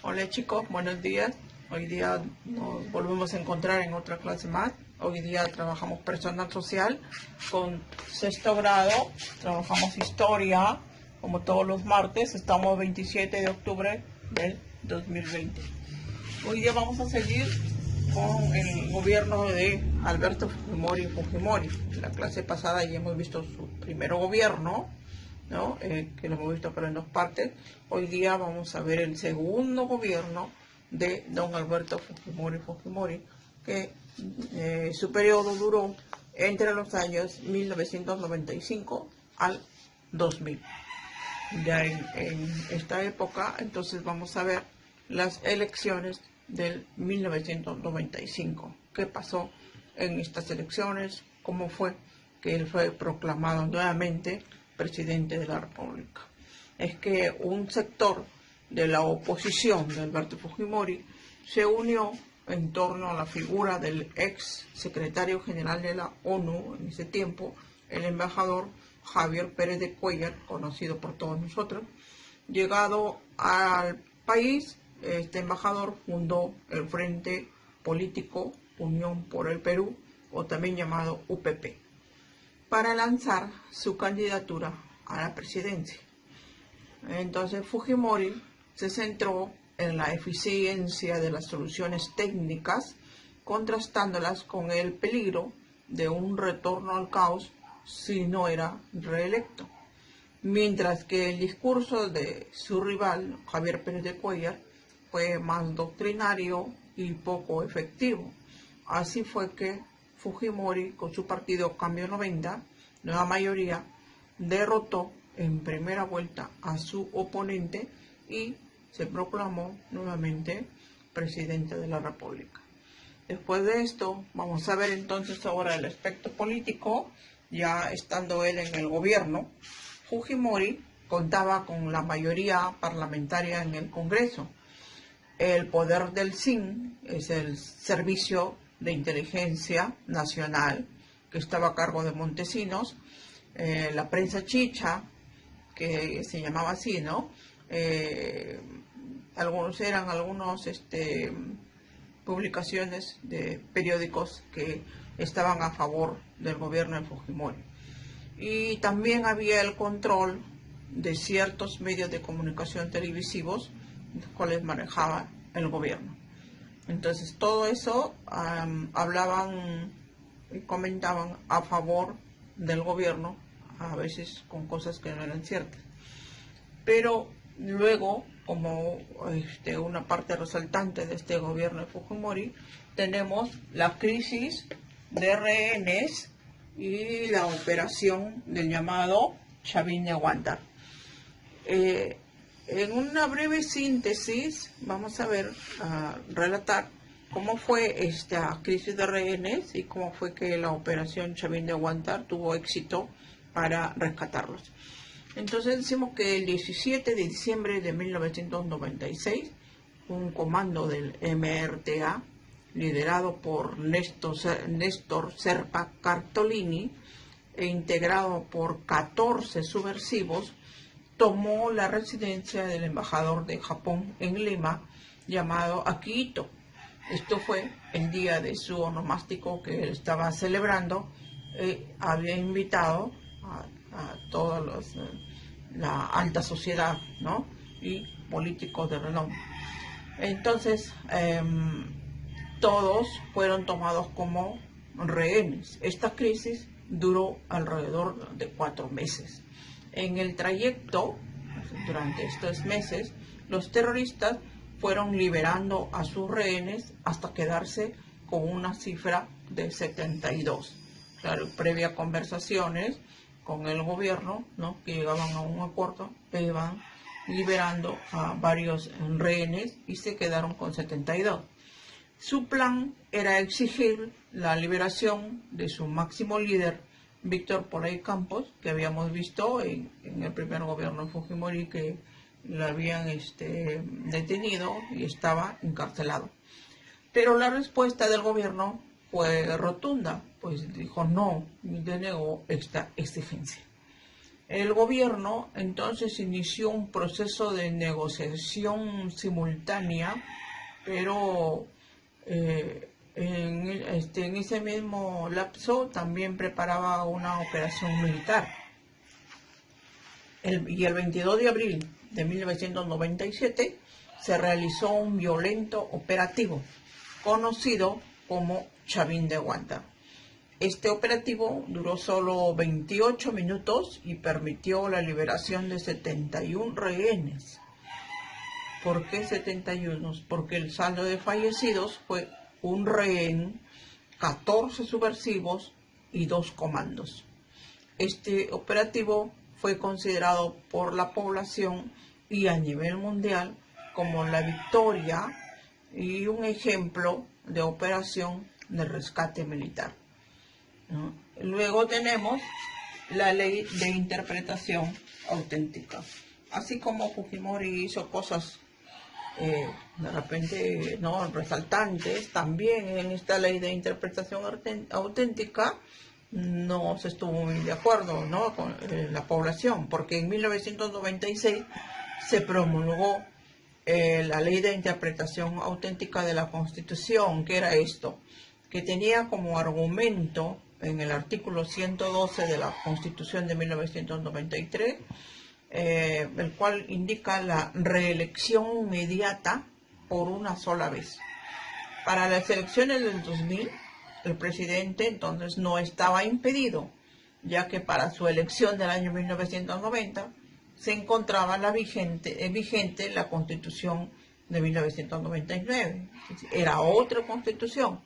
Hola chicos, buenos días. Hoy día nos volvemos a encontrar en otra clase más. Hoy día trabajamos personal social con sexto grado. Trabajamos historia, como todos los martes. Estamos 27 de octubre del 2020. Hoy día vamos a seguir con el gobierno de Alberto Fujimori. En la clase pasada ya hemos visto su primer gobierno, ¿no? Que lo hemos visto pero en dos partes. Hoy día vamos a ver el segundo gobierno de don Alberto Fujimori, que su periodo duró entre los años 1995 al 2000. Ya en esta época, entonces vamos a ver las elecciones del 1995. ¿Qué pasó en estas elecciones? ¿Cómo fue que él fue proclamado nuevamente presidente de la República? Es que un sector de la oposición de Alberto Fujimori se unió en torno a la figura del ex secretario general de la ONU en ese tiempo, el embajador Javier Pérez de Cuéllar, conocido por todos nosotros. Llegado al país, este embajador fundó el Frente Político Unión por el Perú, o también llamado UPP, para lanzar su candidatura a la presidencia. Entonces Fujimori se centró en la eficiencia de las soluciones técnicas, contrastándolas con el peligro de un retorno al caos si no era reelecto. Mientras que el discurso de su rival, Javier Pérez de Cuéllar, fue más doctrinario y poco efectivo. Así fue que Fujimori, con su partido Cambio 90, nueva mayoría, derrotó en primera vuelta a su oponente y se proclamó nuevamente presidente de la República. Después de esto, vamos a ver entonces ahora el aspecto político. Ya estando él en el gobierno, Fujimori contaba con la mayoría parlamentaria en el Congreso. El poder del SIN es el Servicio de Inteligencia Nacional, que estaba a cargo de Montesinos. La prensa chicha, que se llamaba así, ¿no? Algunos publicaciones de periódicos que estaban a favor del gobierno de Fujimori. Y también había el control de ciertos medios de comunicación televisivos, los cuales manejaba el gobierno. Entonces todo eso hablaban y comentaban a favor del gobierno, a veces con cosas que no eran ciertas. Pero luego, como una parte resaltante de este gobierno de Fujimori, tenemos la crisis de rehenes y la operación del llamado Chavín de Aguantar. En una breve síntesis vamos a relatar cómo fue esta crisis de rehenes y cómo fue que la operación Chavín de Aguantar tuvo éxito para rescatarlos. Entonces decimos que el 17 de diciembre de 1996, un comando del MRTA, liderado por Néstor Serpa Cartolini e integrado por 14 subversivos, tomó la residencia del embajador de Japón en Lima, llamado Akihito. Esto fue el día de su onomástico que él estaba celebrando. Había invitado a todos la alta sociedad, ¿no? Y políticos de renombre. Entonces, todos fueron tomados como rehenes. Esta crisis duró alrededor de 4 meses. En el trayecto, durante estos meses, los terroristas fueron liberando a sus rehenes hasta quedarse con una cifra de 72. Claro, previa conversaciones con el gobierno, ¿no? Que llegaban a un acuerdo, que iban liberando a varios rehenes y se quedaron con 72. Su plan era exigir la liberación de su máximo líder, Víctor Porey Campos, que habíamos visto en el primer gobierno de Fujimori, que lo habían detenido y estaba encarcelado. Pero la respuesta del gobierno fue rotunda, pues dijo no, y denegó esta exigencia. El gobierno entonces inició un proceso de negociación simultánea, pero en ese mismo lapso también preparaba una operación militar. Y el 22 de abril de 1997 se realizó un violento operativo conocido como Chavín de Guanta. Este operativo duró solo 28 minutos y permitió la liberación de 71 rehenes. ¿Por qué 71? Porque el saldo de fallecidos fue un rehén, 14 subversivos y 2 comandos. Este operativo fue considerado por la población y a nivel mundial como la victoria y un ejemplo de operación de rescate militar, ¿no? Luego tenemos la ley de interpretación auténtica. Así como Fujimori hizo cosas de repente no resaltantes, también en esta ley de interpretación auténtica no se estuvo muy de acuerdo, ¿no?, con la población, porque en 1996 se promulgó la ley de interpretación auténtica de la Constitución, que era esto, que tenía como argumento en el artículo 112 de la Constitución de 1993, el cual indica la reelección inmediata por una sola vez. Para las elecciones del 2000, el presidente entonces no estaba impedido, ya que para su elección del año 1990 se encontraba vigente la Constitución de 1999. Era otra Constitución,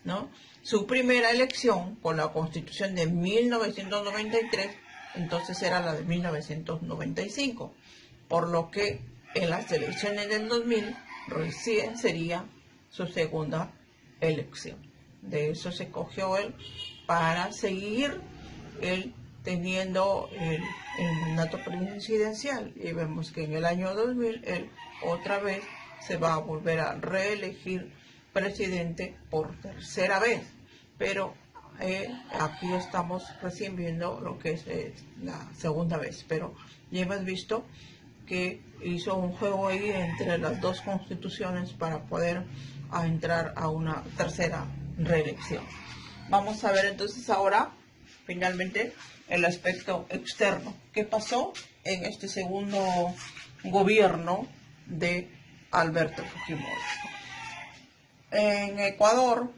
¿no? Su primera elección por la Constitución de 1993, entonces era la de 1995, por lo que en las elecciones del 2000 recién sería su segunda elección. De eso se cogió él para seguir él teniendo el mandato presidencial, y vemos que en el año 2000 él otra vez se va a volver a reelegir presidente por tercera vez, pero aquí estamos recién viendo lo que es la segunda vez, pero ya hemos visto que hizo un juego ahí entre las dos constituciones para poder entrar a una tercera reelección. Vamos a ver entonces ahora finalmente el aspecto externo. ¿Qué pasó en este segundo gobierno de Alberto Fujimori? En Ecuador,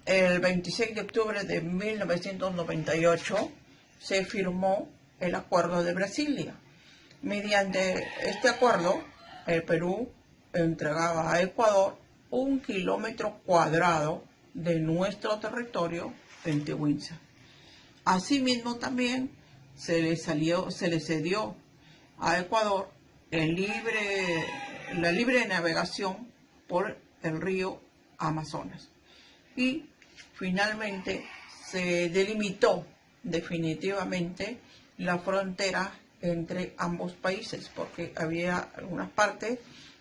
el 26 de octubre de 1998, se firmó el Acuerdo de Brasilia. Mediante este acuerdo, el Perú entregaba a Ecuador 1 kilómetro cuadrado de nuestro territorio en Tehuinsa. Asimismo, también se le cedió a Ecuador la libre navegación por el río Amazonas. Y finalmente se delimitó definitivamente la frontera entre ambos países, porque había algunas partes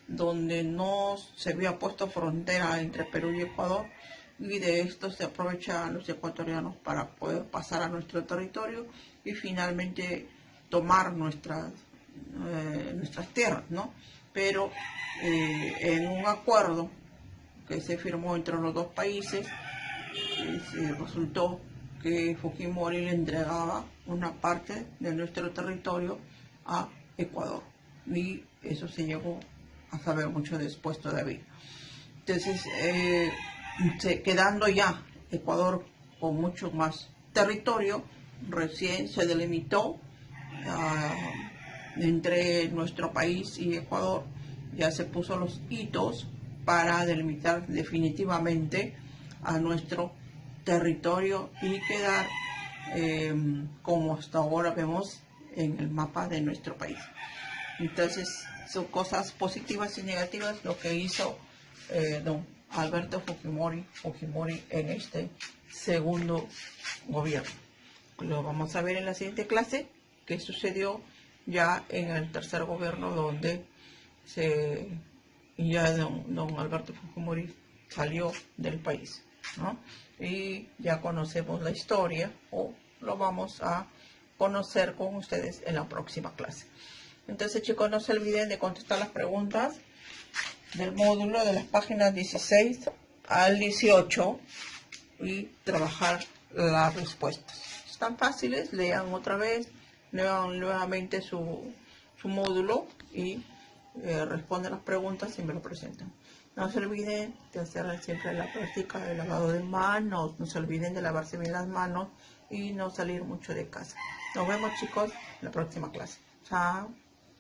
donde no se había puesto frontera entre Perú y Ecuador, y de esto se aprovechan los ecuatorianos para poder pasar a nuestro territorio y finalmente tomar nuestras tierras, ¿no? Pero en un acuerdo que se firmó entre los dos países, resultó que Fujimori le entregaba una parte de nuestro territorio a Ecuador, y eso se llegó a saber mucho después todavía. Entonces, quedando ya Ecuador con mucho más territorio, recién se delimitó entre nuestro país y Ecuador, ya se puso los hitos para delimitar definitivamente a nuestro territorio y quedar como hasta ahora vemos en el mapa de nuestro país. Entonces, son cosas positivas y negativas lo que hizo don Alberto Fujimori en este segundo gobierno. Lo vamos a ver en la siguiente clase, qué sucedió ya en el tercer gobierno, donde ya don Alberto Fujimori salió del país, ¿no? Y ya conocemos la historia, o lo vamos a conocer con ustedes en la próxima clase. Entonces, chicos, no se olviden de contestar las preguntas del módulo de las páginas 16 al 18 y trabajar las respuestas. Están fáciles, lean otra vez, lean nuevamente su módulo y responden las preguntas y me lo presentan. No se olviden de hacer siempre la práctica del lavado de manos, no se olviden de lavarse bien las manos y no salir mucho de casa. Nos vemos, chicos, en la próxima clase. Chao.